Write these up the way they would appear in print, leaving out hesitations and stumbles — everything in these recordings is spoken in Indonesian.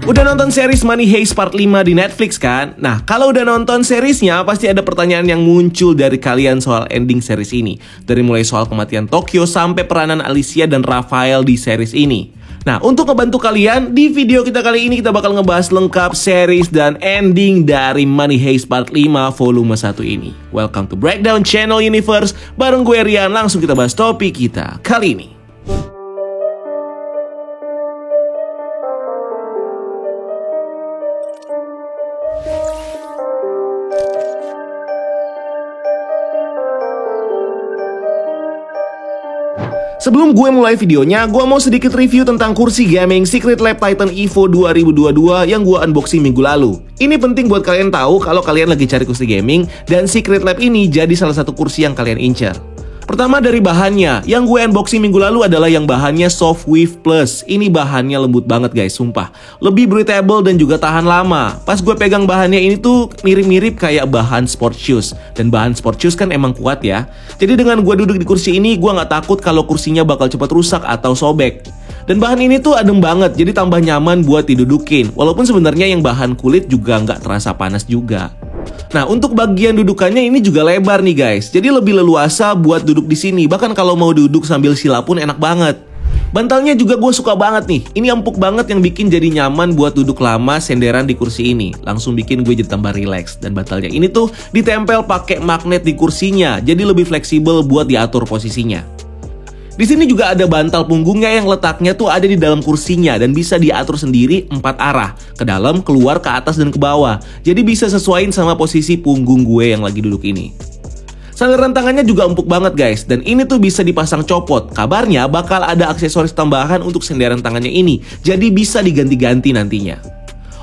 Udah nonton series Money Heist Part 5 di Netflix kan? Nah, kalau udah nonton seriesnya, pasti ada pertanyaan yang muncul dari kalian soal ending series ini. Dari mulai soal kematian Tokyo sampai peranan Alicia dan Raphael di series ini. Nah, untuk ngebantu kalian, di video kita kali ini kita bakal ngebahas lengkap series dan ending dari Money Heist Part 5 volume 1 ini. Welcome to Breakdown Channel Universe, bareng gue Rian, langsung kita bahas topik kita kali ini. Sebelum gue mulai videonya, gue mau sedikit review tentang kursi gaming Secret Lab Titan Evo 2022 yang gue unboxing minggu lalu. Ini penting buat kalian tahu kalau kalian lagi cari kursi gaming, dan Secret Lab ini jadi salah satu kursi yang kalian incar. Pertama dari bahannya, yang gue unboxing minggu lalu adalah yang bahannya Soft Weave Plus. Ini bahannya lembut banget guys, sumpah. Lebih breathable dan juga tahan lama. Pas gue pegang bahannya ini tuh mirip-mirip kayak bahan sport shoes. Dan bahan sport shoes kan emang kuat ya. Jadi dengan gue duduk di kursi ini, gue gak takut kalau kursinya bakal cepat rusak atau sobek. Dan bahan ini tuh adem banget, jadi tambah nyaman buat didudukin. Walaupun sebenarnya yang bahan kulit juga nggak terasa panas juga. Nah, untuk bagian dudukannya ini juga lebar nih guys. Jadi lebih leluasa buat duduk di sini. Bahkan kalau mau duduk sambil sila pun enak banget. Bantalnya juga gue suka banget nih. Ini empuk banget yang bikin jadi nyaman buat duduk lama senderan di kursi ini. Langsung bikin gue jadi tambah rileks. Dan bantalnya ini tuh ditempel pakai magnet di kursinya. Jadi lebih fleksibel buat diatur posisinya. Di sini juga ada bantal punggungnya yang letaknya tuh ada di dalam kursinya dan bisa diatur sendiri 4 arah, ke dalam, keluar, ke atas, dan ke bawah. Jadi bisa sesuaiin sama posisi punggung gue yang lagi duduk ini. Sandaran tangannya juga empuk banget guys, dan ini tuh bisa dipasang copot. Kabarnya bakal ada aksesoris tambahan untuk sandaran tangannya ini, jadi bisa diganti-ganti nantinya.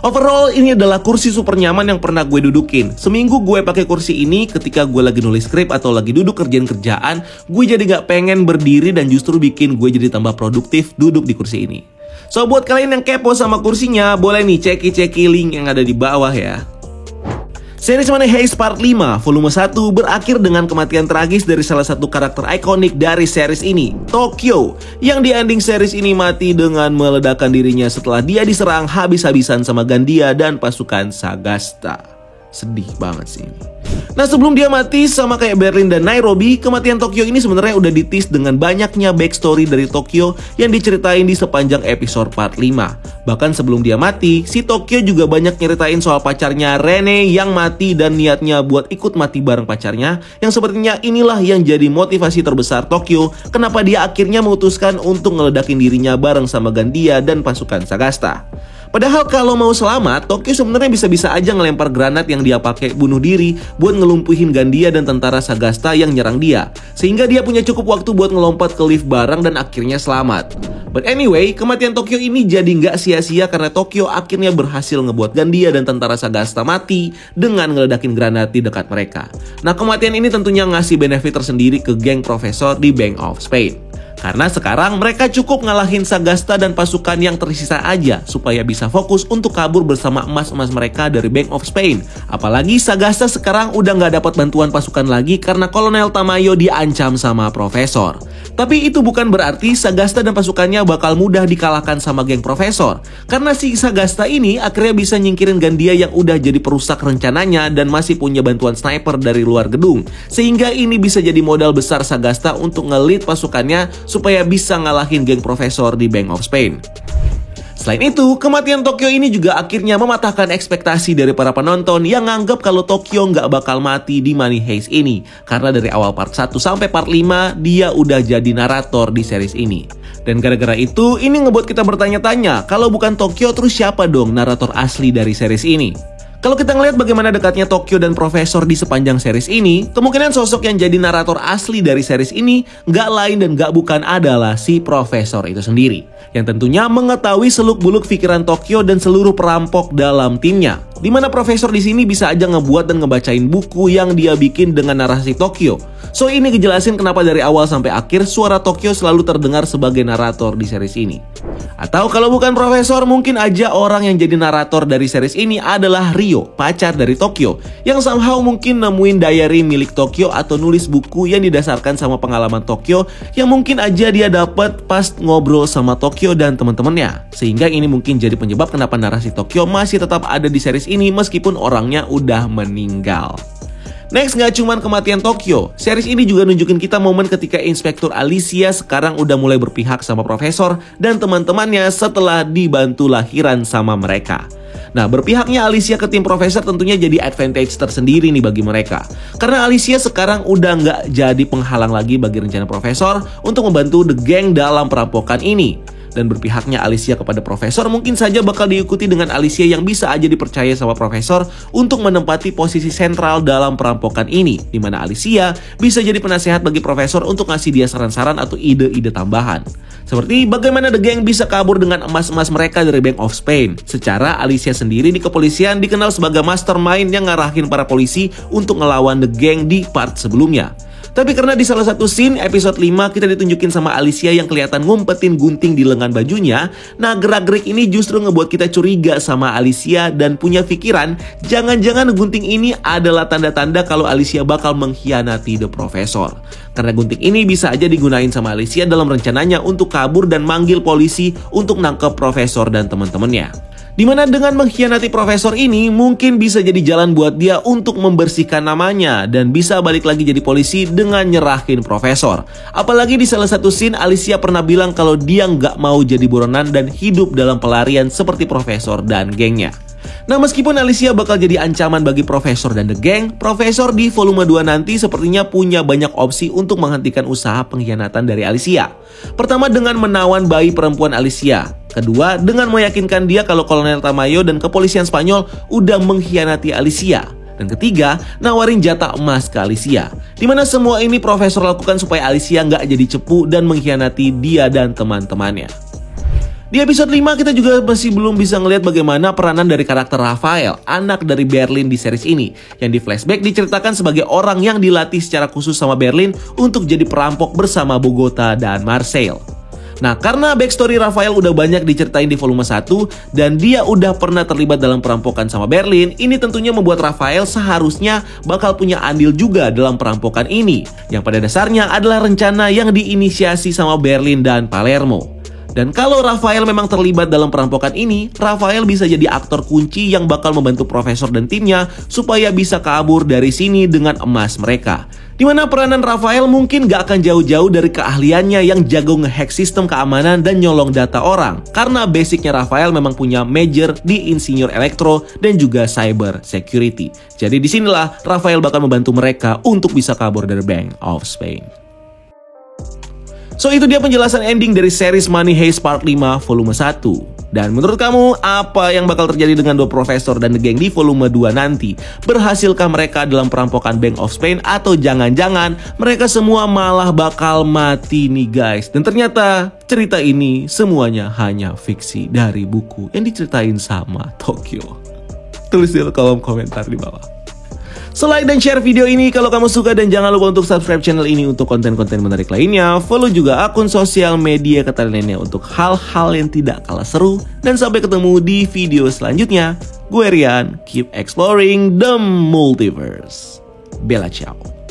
Overall, ini adalah kursi super nyaman yang pernah gue dudukin. Seminggu gue pakai kursi ini ketika gue lagi nulis skrip atau lagi duduk kerjaan, gue jadi gak pengen berdiri dan justru bikin gue jadi tambah produktif duduk di kursi ini. So, buat kalian yang kepo sama kursinya, boleh nih ceki link yang ada di bawah ya. Series Money Heist Part 5 volume 1 berakhir dengan kematian tragis dari salah satu karakter ikonik dari series ini, Tokyo, yang di ending series ini mati dengan meledakkan dirinya setelah dia diserang habis-habisan sama Gandia dan pasukan Sagasta. Sedih banget sih ini. Nah, sebelum dia mati sama kayak Berlin dan Nairobi, kematian Tokyo ini sebenarnya udah ditis dengan banyaknya backstory dari Tokyo yang diceritain di sepanjang episode part 5. Bahkan sebelum dia mati, si Tokyo juga banyak nyeritain soal pacarnya Rene yang mati dan niatnya buat ikut mati bareng pacarnya, yang sepertinya inilah yang jadi motivasi terbesar Tokyo kenapa dia akhirnya memutuskan untuk ngeledakin dirinya bareng sama Gandia dan pasukan Sagasta. Padahal kalau mau selamat, Tokyo sebenarnya bisa-bisa aja ngelempar granat yang dia pakai bunuh diri buat ngelumpuhin Gandia dan tentara Sagasta yang nyerang dia. Sehingga dia punya cukup waktu buat ngelompat ke lift bareng dan akhirnya selamat. But anyway, kematian Tokyo ini jadi nggak sia-sia karena Tokyo akhirnya berhasil ngebuat Gandia dan tentara Sagasta mati dengan ngeledakin granat di dekat mereka. Nah, kematian ini tentunya ngasih benefit tersendiri ke geng profesor di Bank of Spain. Karena sekarang mereka cukup ngalahin Sagasta dan pasukan yang tersisa aja supaya bisa fokus untuk kabur bersama emas-emas mereka dari Bank of Spain. Apalagi Sagasta sekarang udah nggak dapat bantuan pasukan lagi karena Kolonel Tamayo diancam sama Profesor. Tapi itu bukan berarti Sagasta dan pasukannya bakal mudah dikalahkan sama geng Profesor. Karena si Sagasta ini akhirnya bisa nyingkirin Gandia yang udah jadi perusak rencananya dan masih punya bantuan sniper dari luar gedung. Sehingga ini bisa jadi modal besar Sagasta untuk ngelit pasukannya supaya bisa ngalahin geng Profesor di Bank of Spain. Selain itu, kematian Tokyo ini juga akhirnya mematahkan ekspektasi dari para penonton yang nganggap kalau Tokyo nggak bakal mati di Money Heist ini. Karena dari awal part 1 sampai part 5, dia udah jadi narator di series ini. Dan gara-gara itu, ini ngebuat kita bertanya-tanya, kalau bukan Tokyo terus siapa dong narator asli dari series ini? Kalau kita ngeliat bagaimana dekatnya Tokyo dan Profesor di sepanjang series ini, kemungkinan sosok yang jadi narator asli dari series ini nggak lain dan nggak bukan adalah si Profesor itu sendiri. Yang tentunya mengetahui seluk-beluk pikiran Tokyo dan seluruh perampok dalam timnya. di mana profesor di sini bisa aja ngebuat dan ngebacain buku yang dia bikin dengan narasi Tokyo. So ini ngejelasin kenapa dari awal sampai akhir suara Tokyo selalu terdengar sebagai narator di series ini. Atau kalau bukan profesor, mungkin aja orang yang jadi narator dari series ini adalah Ryo, pacar dari Tokyo, yang somehow mungkin nemuin diary milik Tokyo atau nulis buku yang didasarkan sama pengalaman Tokyo yang mungkin aja dia dapat pas ngobrol sama Tokyo dan teman-temannya. Sehingga ini mungkin jadi penyebab kenapa narasi Tokyo masih tetap ada di series ini meskipun orangnya udah meninggal. Next, gak cuman kematian Tokyo, series ini juga nunjukin kita momen ketika Inspektur Alicia sekarang udah mulai berpihak sama profesor dan teman-temannya setelah dibantu lahiran sama mereka. Nah, berpihaknya Alicia ke tim profesor tentunya jadi advantage tersendiri nih bagi mereka. Karena Alicia sekarang udah nggak jadi penghalang lagi bagi rencana profesor untuk membantu The Gang dalam perampokan ini. Dan berpihaknya Alicia kepada profesor mungkin saja bakal diikuti dengan Alicia yang bisa aja dipercaya sama profesor untuk menempati posisi sentral dalam perampokan ini, di mana Alicia bisa jadi penasehat bagi profesor untuk ngasih dia saran-saran atau ide-ide tambahan. Seperti bagaimana The Gang bisa kabur dengan emas-emas mereka dari Bank of Spain. Secara Alicia sendiri di kepolisian dikenal sebagai mastermind yang ngarahin para polisi untuk ngelawan The Gang di part sebelumnya. Tapi karena di salah satu scene episode 5 kita ditunjukin sama Alicia yang kelihatan ngumpetin gunting di lengan bajunya, nah gerak-gerik ini justru ngebuat kita curiga sama Alicia dan punya pikiran jangan-jangan gunting ini adalah tanda-tanda kalau Alicia bakal mengkhianati The Professor. Karena gunting ini bisa aja digunain sama Alicia dalam rencananya untuk kabur dan manggil polisi untuk nangkep Profesor dan teman-temannya. Dimana dengan mengkhianati profesor ini mungkin bisa jadi jalan buat dia untuk membersihkan namanya dan bisa balik lagi jadi polisi dengan nyerahin profesor. Apalagi di salah satu scene Alicia pernah bilang kalau dia nggak mau jadi buronan dan hidup dalam pelarian seperti profesor dan gengnya. Nah, meskipun Alicia bakal jadi ancaman bagi Profesor dan The Gang, Profesor di volume 2 nanti sepertinya punya banyak opsi untuk menghentikan usaha pengkhianatan dari Alicia. Pertama, dengan menawan bayi perempuan Alicia. Kedua, dengan meyakinkan dia kalau Kolonel Tamayo dan kepolisian Spanyol udah mengkhianati Alicia. Dan ketiga, nawarin jatah emas ke Alicia. Dimana semua ini Profesor lakukan supaya Alicia nggak jadi cepu dan mengkhianati dia dan teman-temannya. Di episode 5 kita juga masih belum bisa ngelihat bagaimana peranan dari karakter Rafael, anak dari Berlin di series ini, yang di flashback diceritakan sebagai orang yang dilatih secara khusus sama Berlin untuk jadi perampok bersama Bogota dan Marseille. Nah, karena backstory Rafael udah banyak diceritain di volume 1 dan dia udah pernah terlibat dalam perampokan sama Berlin, ini tentunya membuat Rafael seharusnya bakal punya andil juga dalam perampokan ini, yang pada dasarnya adalah rencana yang diinisiasi sama Berlin dan Palermo. Dan kalau Rafael memang terlibat dalam perampokan ini, Rafael bisa jadi aktor kunci yang bakal membantu Profesor dan timnya supaya bisa kabur dari sini dengan emas mereka. Dimana peranan Rafael mungkin gak akan jauh-jauh dari keahliannya yang jago ngehack sistem keamanan dan nyolong data orang. Karena basicnya Rafael memang punya major di insinyur elektro dan juga cyber security. Jadi disinilah Rafael bakal membantu mereka untuk bisa kabur dari Bank of Spain. So itu dia penjelasan ending dari series Money Heist Part 5 volume 1. Dan menurut kamu, apa yang bakal terjadi dengan dua Profesor dan The Gang di volume 2 nanti? Berhasilkah mereka dalam perampokan Bank of Spain atau jangan-jangan mereka semua malah bakal mati nih guys? Dan ternyata cerita ini semuanya hanya fiksi dari buku yang diceritain sama Tokyo. Tulis di kolom komentar di bawah. So like dan share video ini kalau kamu suka dan jangan lupa untuk subscribe channel ini untuk konten-konten menarik lainnya. Follow juga akun sosial media Kata lainnya untuk hal-hal yang tidak kalah seru. Dan sampai ketemu di video selanjutnya. Gue Rian, keep exploring the multiverse. Bella ciao.